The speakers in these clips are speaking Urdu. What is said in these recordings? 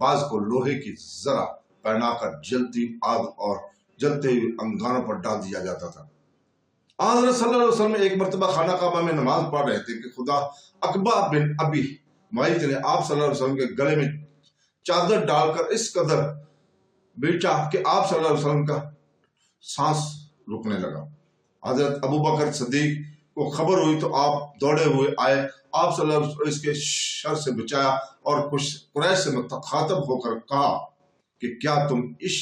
بعض کو لوہے کی ذرہ پہنا کر جلتی آگ اور جلتے ہوئے انگاروں پر ڈال دیا جاتا تھا۔ حضرت صلی اللہ علیہ وسلم ایک مرتبہ خانہ کعبہ میں نماز پڑھ رہے تھے کہ خدا عقبہ بن ابی معیط نے آپ صلی اللہ علیہ وسلم کے گلے میں چادر ڈال کر اس قدر بیٹھا کہ آپ صلی اللہ علیہ وسلم کا سانس رکنے لگا۔ حضرت ابو بکر صدیق کو خبر ہوئی تو آپ دوڑے ہوئے آئے، آپ صلی اللہ علیہ وسلم اس کے شر سے بچایا اور قریش سے مخاطب ہو کر کہا کہ کیا تم اس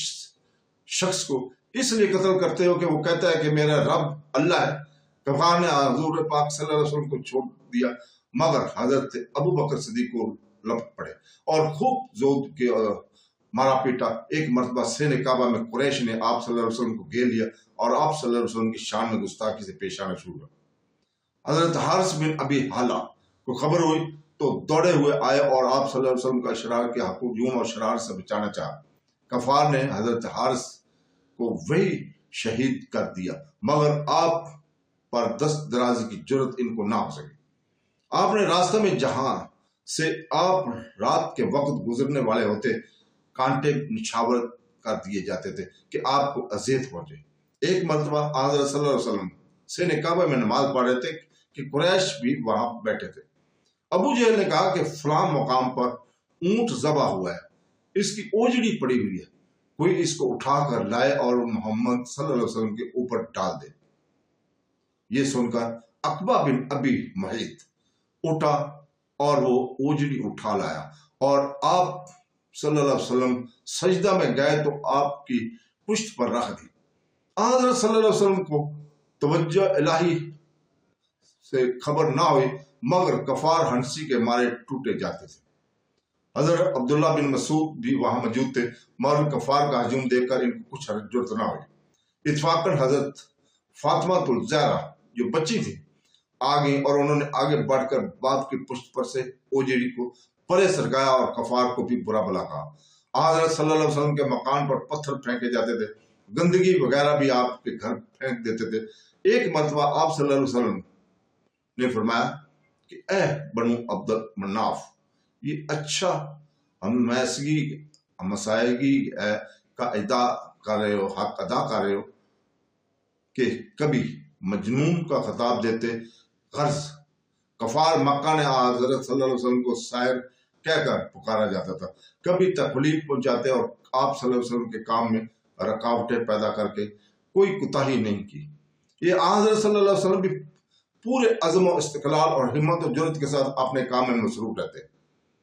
شخص کو اس لیے قتل کرتے ہو کہ وہ کہتا ہے کہ میرا رب اللہ ہے؟ کفار نے حضور پاک صلی اللہ علیہ وسلم کو چھوڑ دیا، مگر حضرت ابو بکر صدیق کو لپٹ پڑے اور خوب زور کے مارا پیٹا۔ ایک مرتبہ سین کعبہ میں قریش نے آپ صلی اللہ علیہ وسلم کو گھیر لیا اور آپ صلی اللہ علیہ وسلم کی شان میں گستاخی سے پیش آنا شروع ہوا۔ حضرت حارث بن ابی حالہ کو خبر ہوئی تو دوڑے ہوئے آئے اور آپ صلی اللہ علیہ وسلم کا شرار کے ہجوم اور شرار سے بچانا چاہا۔ کفار نے حضرت حارث کو وہی شہید کر دیا، مگر آپ پر دست درازی کی جرت ان کو نہ ہو سکی۔ آپ نے راستہ میں جہاں سے آپ رات کے وقت گزرنے والے ہوتے کانٹے نچھاور کر دیے جاتے تھے کہ آپ کو اذیت پہنچے۔ ایک مرتبہ حضرت صلی اللہ علیہ وسلم سین کعبہ میں نماز پڑھ رہے تھے کہ قریش بھی وہاں بیٹھے تھے۔ ابو جہل نے کہا کہ فلاں مقام پر اونٹ ذبح ہوا ہے، اس کی اوجڑی پڑی ہوئی ہے، کوئی اس کو اٹھا کر لائے اور محمد صلی اللہ علیہ وسلم کے اوپر ڈال دے۔ یہ سن کر عقبہ بن ابی معیط اٹھا اور وہ اوجڑی اٹھا لایا اور آپ صلی اللہ علیہ وسلم سجدہ میں گئے تو آپ کی پشت پر رکھ دی۔ حضرت صلی اللہ علیہ وسلم کو توجہ الہی سے خبر نہ ہوئی، مگر کفار ہنسی کے مارے ٹوٹے جاتے تھے۔ حضرت عبداللہ بن مسعود بھی وہاں موجود تھے، مگر کفار کا ہجوم دیکھ کر ان کو کچھ جرت نہ ہوئی۔ اتفاقاً حضرت فاطمہ الزہرا جو بچی تھی آ گئی اور انہوں نے آگے بڑھ کر باپ کی پشت پر سے اوجڑی کو پرے سرکایا اور کفار کو بھی برا بلا کہا۔ حضرت صلی اللہ علیہ وسلم کے مکان پر پتھر پھینکے جاتے تھے، گندگی وغیرہ بھی آپ کے گھر پھینک دیتے تھے۔ ایک مرتبہ آپ صلی اللہ علیہ وسلم نے فرمایا کہ اے بنو عبد مناف، یہ اچھا مسائگی کا ادا کر رہے ہو، حق ادا کر رہے ہو کہ کبھی مجنون کا خطاب دیتے۔ غرض کفار مکہ نے حضرت صلی اللہ علیہ وسلم کو ساحر کہہ کر پکارا جاتا تھا، کبھی تکلیف پہنچاتے اور آپ صلی اللہ علیہ وسلم کے کام میں رکاوٹیں پیدا کر کے کوئی کوتاہی نہیں کی۔ یہ حضرت صلی اللہ علیہ وسلم بھی پورے عزم و استقلال اور ہمت و جرت کے ساتھ اپنے کام میں مصروف رہتے۔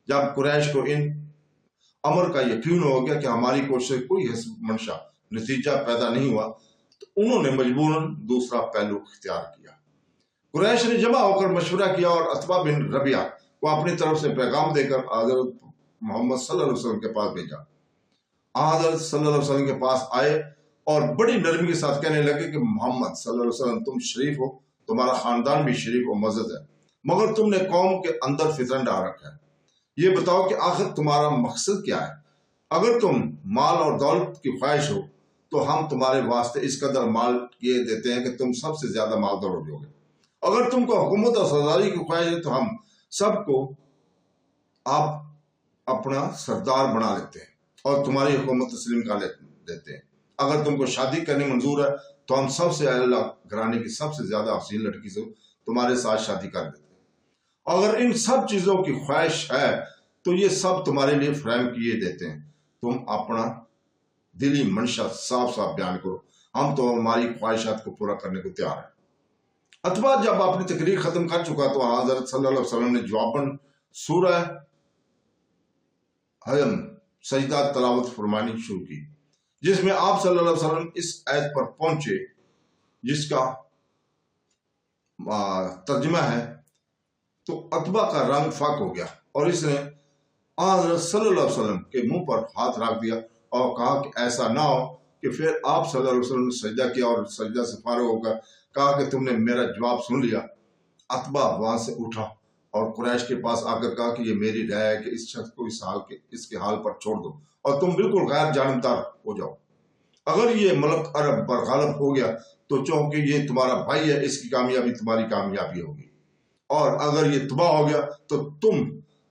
جب قریش کو ان امر کا یقین ہو گیا کہ ہماری کوشش کوئی حسب منشا نتیجہ پیدا نہیں ہوا تو انہوں نے مجبوراً دوسرا پہلو اختیار کیا۔ قریش نے جمع ہو کر مشورہ کیا اور عتبہ بن ربیعہ کو اپنی طرف سے پیغام دے کر حضرت محمد صلی اللہ علیہ وسلم کے پاس بھیجا۔ حضرت صلی اللہ علیہ وسلم کے پاس آئے اور بڑی نرمی کے ساتھ کہنے لگے کہ محمد صلی اللہ علیہ وسلم تم شریف ہو، تمہارا خاندان بھی شریف و معزز ہے، مگر تم نے قوم کے اندر فتن ڈال رکھا ہے۔ یہ بتاؤ کہ آخر تمہارا مقصد کیا ہے؟ اگر تم مال اور دولت کی خواہش ہو تو ہم تمہارے واسطے اس قدر مال کیے دیتے ہیں کہ تم سب سے زیادہ مالدار ہو جاؤ گے۔ اگر تم کو حکومت اور سرداری کی خواہش ہے تو ہم سب کو آپ اپنا سردار بنا لیتے ہیں اور تمہاری حکومت تسلیم کر دیتے ہیں۔ اگر تم کو شادی کرنی منظور ہے تو ہم سب سے اعلیٰ گھرانے کی سب سے زیادہ حسین لڑکی سے تمہارے ساتھ شادی کر دیتے ہیں۔ اگر ان سب چیزوں کی خواہش ہے تو یہ سب تمہارے لیے فراہم کیے دیتے ہیں۔ تم اپنا دلی منشا صاف صاف بیان کرو، ہم تو ہماری خواہشات کو پورا کرنے کو تیار ہیں۔ عتبہ جب اپنی تقریر ختم کر چکا تو حضرت صلی اللہ علیہ وسلم نے جواباً سورہ حجم سجدہ تلاوت فرمانی شروع کی، جس میں آپ صلی اللہ علیہ وسلم اس آیت پر پہنچے جس کا ترجمہ ہے تو عتبہ کا رنگ فاق ہو گیا اور اس نے حضرت صلی اللہ علیہ وسلم کے منہ پر ہاتھ رکھ دیا اور کہا کہ ایسا نہ ہو کہ پھر آپ صلی اللہ علیہ وسلم نے سجدہ کیا اور سجدہ سے فارغ ہو کر کہا کہ تم نے میرا جواب سن لیا۔ عتبہ وہاں سے اٹھا اور قریش کے پاس آ کر کہا کہ یہ میری رائے ہے کہ اس شخص کو اس کے حال پر چھوڑ دو اور تم بالکل غیر جانبدار ہو جاؤ۔ اگر یہ ملک عرب پر غالب ہو گیا تو چونکہ یہ تمہارا بھائی ہے، اس کی کامیابی تمہاری کامیابی ہوگی، اور اگر یہ تباہ ہو گیا تو تم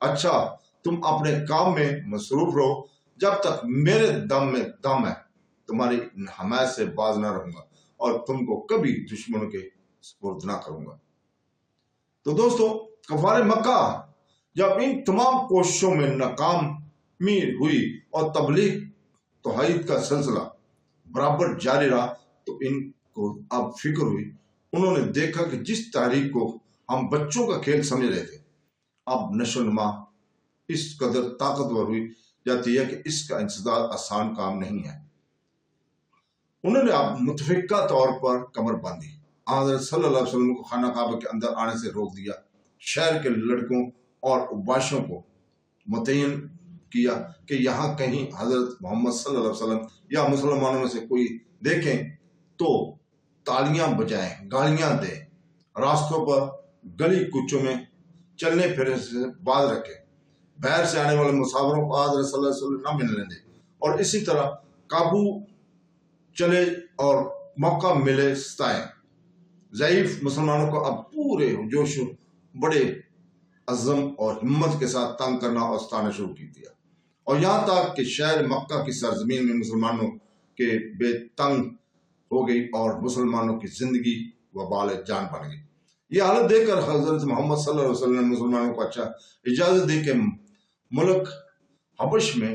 اچھا تم اپنے کام میں مصروف رہو جب تک میرے دم میں دم ہے، تمہاری حمایت سے باز نہ رہوں گا اور تم کو کبھی دشمنوں کے سپرد نہ کروں گا۔ تو دوستو، کفار مکہ جب ان تمام کوششوں میں ناکامی ہوئی اور تبلیغ توحید کا سلسلہ برابر جاری رہا، تو ان کو اب فکر ہوئی۔ انہوں نے دیکھا کہ جس تحریک کو ہم بچوں کا کھیل سمجھ رہے تھے، اب نشو و نما اس قدر طاقتور ہوئی جاتی ہے کہ اس کا انسداد آسان کام نہیں ہے۔ انہوں نے اب متفقہ طور پر کمر باندھی، حضرت صلی اللہ علیہ وسلم کو خانہ کعبہ کے اندر آنے سے روک دیا، شہر کے لڑکوں اور عباشوں کو متعین کیا کہ یہاں کہیں حضرت محمد صلی اللہ علیہ وسلم یا مسلمانوں میں سے کوئی دیکھیں تو تالیاں بجائیں، گالیاں دیں، راستوں پر گلی کوچوں میں چلنے پھرنے سے باز رکھیں، باہر سے آنے والے مسافروں کو حضرت صلی اللہ علیہ وسلم نہ ملنے دیں، اور اسی طرح قابو چلے اور موقع ملے ستائیں۔ ضعیف مسلمانوں کو اب پورے جوش و بڑے عزم اور ہمت کے ساتھ تنگ کرنا اور ستانا شروع کی دیا، اور یہاں تک کہ شہر مکہ کی سرزمین میں مسلمانوں کے بے تنگ ہو گئی اور مسلمانوں کی زندگی وبال جان بن گئی۔ یہ حالت دیکھ کر حضرت محمد صلی اللہ علیہ وسلم نے مسلمانوں کو اجازت دی کہ ملک حبش میں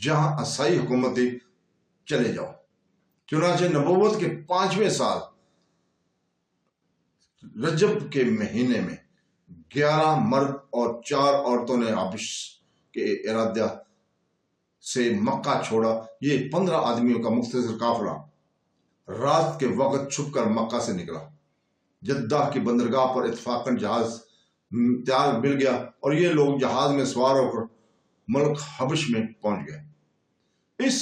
جہاں عیسائی حکومت تھی چلے جاؤ۔ چنانچہ نبوت کے 5ویں سال رجب کے مہینے میں 11 مرد اور 4 عورتوں نے حبش کے ارادہ سے مکہ چھوڑا۔ یہ 15 آدمیوں کا مختصر قافلہ رات کے وقت چھپ کر مکہ سے نکلا۔ جدہ کی بندرگاہ پر اتفاقاً جہاز تیار مل گیا اور یہ لوگ جہاز میں سوار ہو کر ملک حبش میں پہنچ گئے۔ اس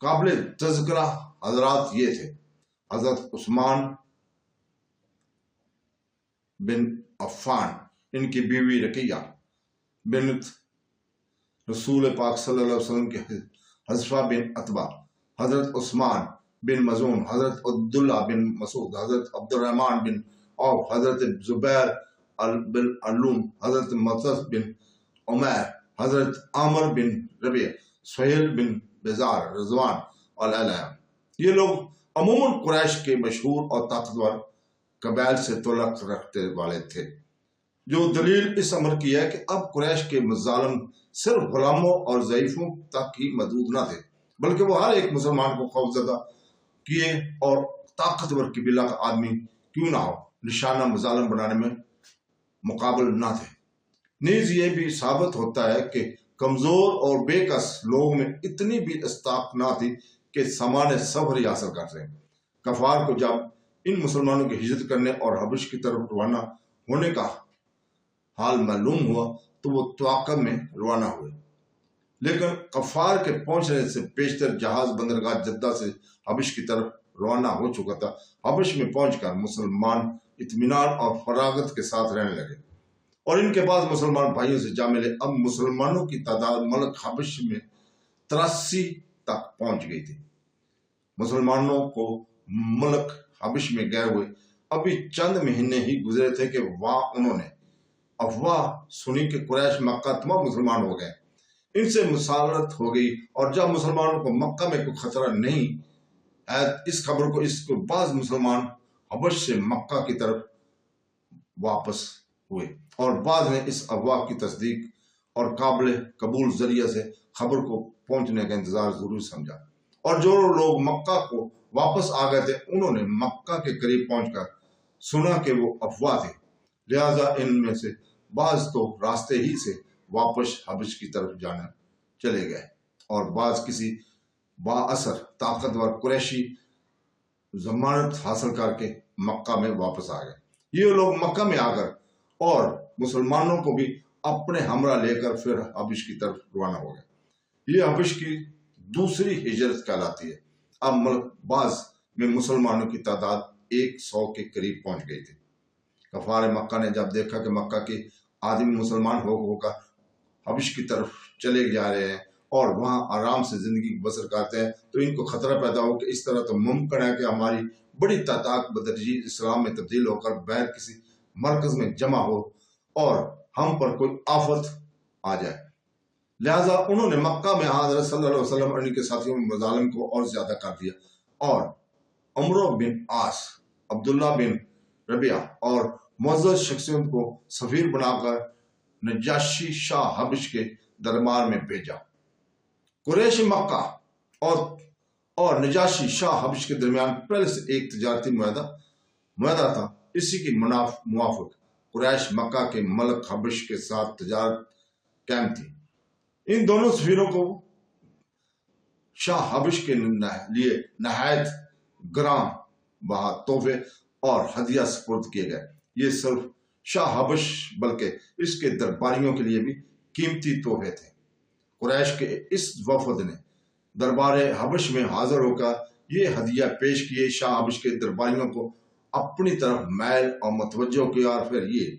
قابل تذکرہ حضرات یہ تھے: حضرت عثمان بن عفان، ان کی بیوی رقیہ بنت رسول پاک صلی اللہ علیہ وسلم کے حذفہ بن عتبہ، حضرت عثمان بن مظعون، حضرت عبداللہ بن مسعود، حضرت عبد الرحمن بن عوف، حضرت زبیر بن علوم، حضرت مطرف بن عمیر، حضرت عامر بن ربیع، سہیل بن بیزار، رضوان اور علیہ۔ یہ لوگ عموماً قریش کے مشہور اور طاقتور قبائل سے تعلق رکھتے والے تھے، جو دلیل اس امر کی ہے کہ اب قریش کے مظالم صرف غلاموں اور ضعیفوں تک ہی محدود نہ تھے، بلکہ وہ ہر ایک مسلمان کو خوفزدہ کیے اور طاقتور قبیلہ کا آدمی کیوں نہ ہو نشانہ مظالم بنانے میں مقابل نہ تھے۔ نیز یہ بھی ثابت ہوتا ہے کہ کمزور اور بے کس لوگوں میں اتنی بھی استاق نہ تھی کہ سامان سفر ہی حاصل کر سکیں۔ کفار کو جب ان مسلمانوں کی ہجرت کرنے اور حبش کی طرف روانہ ہونے کا حال معلوم ہوا تو وہ توقع میں روانہ ہوئے، لیکن کفار کے پہنچنے سے پیشتر جہاز بندرگاہ جدہ سے حبش کی طرف روانہ ہو چکا تھا۔ حبش میں پہنچ کر مسلمان اطمینان اور فراغت کے ساتھ رہنے لگے اور ان کے بعد مسلمان بھائیوں سے جا ملے۔ اب مسلمانوں کی تعداد ملک حبش میں 83 تک پہنچ گئی تھی۔ مسلمانوں کو ملک حبش میں گئے ہوئے ابھی چند مہینے ہی گزرے تھے کہ وہاں انہوں نے افواہ سنی کہ قریش مکہ تمام مسلمان ہو گئے، ان سے مسالت ہو گئی، اور جب مسلمانوں کو مکہ میں کوئی خطرہ نہیں ہے، اس خبر کو بعض مسلمان حبش سے مکہ کی طرف واپس ہوئے، اور بعض نے اس افواہ کی تصدیق اور قابل قبول ذریعہ سے خبر کو پہنچنے کا انتظار ضروری سمجھا، اور جو لوگ مکہ کو واپس آ گئے تھے انہوں نے مکہ کے قریب پہنچ کر سنا کہ وہ افواہ تھے، لہذا ان میں سے بعض تو راستے ہی سے واپس حبش کی طرف جانا چلے گئے، اور بعض کسی با اثر طاقتور قریشی ضمانت حاصل کر کے مکہ میں واپس آ گئے۔ یہ لوگ مکہ میں آ کر اور مسلمانوں کو بھی اپنے ہمراہ لے کر پھر حبش کی طرف روانہ ہو گئے۔ یہ حبش کی دوسری ہجرت کہلاتی ہے۔ اب ملک بعض میں مسلمانوں کی تعداد 100 کے قریب پہنچ گئی تھی۔ کفار مکہ نے جب دیکھا کہ مکہ کے آدمی مسلمان ہو کر حبش کی طرف چلے جا رہے ہیں اور وہاں آرام سے زندگی بسر کرتے ہیں، تو ان کو خطرہ پیدا ہو کہ اس طرح تو ممکن ہے کہ ہماری بڑی تعداد بدرجی اسلام میں تبدیل ہو کر بغیر کسی مرکز میں جمع ہو اور ہم پر کوئی آفت آ جائے۔ لہذا انہوں نے مکہ میں حضرت صلی اللہ علیہ وسلم اور ان کے ساتھیوں میں مظالم کو اور زیادہ کر دیا، اور عمرو بن عاص، عبداللہ بن ربیعہ اور معزز شخصیت کو سفیر بنا کر نجاشی شاہ حبش کے دربار میں بھیجا۔ قریش مکہ اور نجاشی شاہ حبش کے درمیان پہلے سے ایک تجارتی معاہدہ تھا۔ اسی کی موافق قریش مکہ کے ملک حبش کے ساتھ تجارت قائم تھی۔ ان دونوں سفیروں کو شاہ حبش کے لیے نہایت گراں بہا تحفے اور ہدیہ سپرد کیے گئے۔ یہ صرف شاہ حبش بلکہ اس کے درباریوں کے لیے بھی قیمتی تحفے تھے۔ قریش کے اس وفد نے دربار حبش میں حاضر ہو کر یہ ہدیہ پیش کیے، شاہ حبش کے درباریوں کو اپنی طرف میل اور متوجہ کیا، اور پھر یہ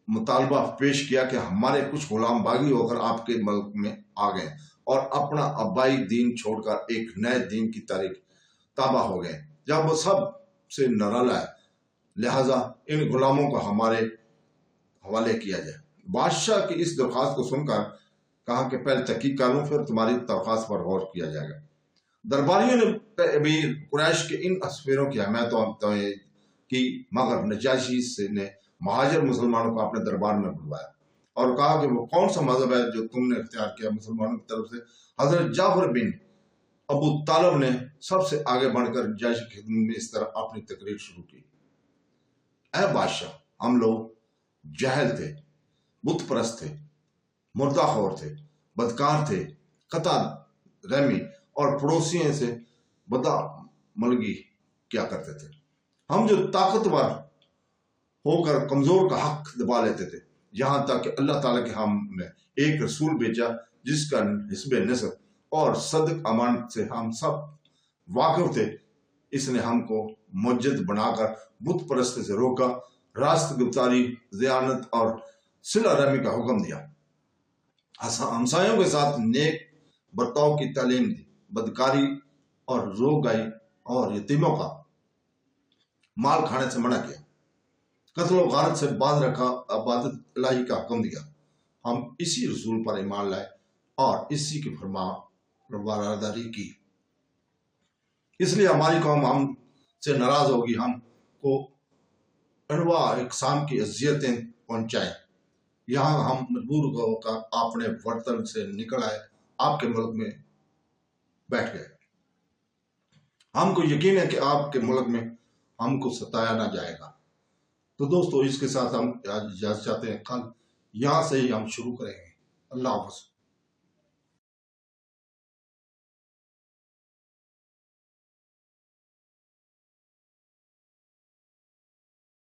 مطالبہ پیش کیا کہ ہمارے کچھ غلام باغی ہو کر آپ کے ملک میں آ گئے اور اپنا آبائی دین چھوڑ کر ایک نئے دین کی طرف تابع ہو گئے، جب وہ سب سے نرالا ہے، لہذا ان غلاموں کو ہمارے حوالے کیا جائے۔ بادشاہ کی اس درخواست کو سن کر کہا کہ پہلے تحقیق کر لوں، پھر تمہاری درخواست پر غور کیا جائے گا۔ درباریوں نے امیر قریش کے ان سفیروں کی حمایت کی، مگر نجاشی نے مہاجر مسلمانوں کو اپنے دربار میں بلوایا اور کہا کہ وہ کون سا مذہب ہے جو تم نے اختیار کیا؟ مسلمانوں کی طرف سے حضرت جعفر بن ابو طالب نے سب سے آگے بڑھ کر نجاشی کی خدمت میں اس طرح اپنی تقریر شروع کی: اے بادشاہ، ہم لوگ جاہل تھے، بت پرست تھے، مردہ خور تھے، بدکار تھے، قطع رحمی اور پڑوسیوں سے بدعملگی کیا کرتے تھے۔ ہم جو طاقتور ہو کر کمزور کا حق دبا لیتے تھے، یہاں تک کہ اللہ تعالیٰ کے ہم نے ایک رسول بھیجا جس کا حسب نصب اور صدق امانت سے ہم سب واقف تھے۔ اس نے ہم کو مجد بنا کر بت پرست سے روکا، راست گفتاری، ذیانت اور صلہ رحمی کا حکم دیا، ہمسایوں کے ساتھ نیک برتاؤ کی تعلیم دی، بدکاری اور روگائی اور یتیموں کا مال کھانے سے منع کیا، قتل و غارت سے باز رکھا، عبادت الہی کا حکم دیا۔ ہم اسی رسول پر ایمان لائے اور اسی کی فرمانبرداری کی۔ اس لیے ہماری قوم ہم سے ناراض ہوگی، ہم کو انواع اقسام کی اذیتیں پہنچائیں۔ یہاں ہم مجبور ہو کر اپنے وطن سے نکل آئے، آپ کے ملک میں بیٹھ گئے۔ ہم کو یقین ہے کہ آپ کے ملک میں ہم کو ستایا نہ جائے گا۔ تو دوستو، اس کے ساتھ ہم آج اجازت چاہتے ہیں، کل یہاں سے ہی ہم شروع کریں گے۔ اللہ حافظ۔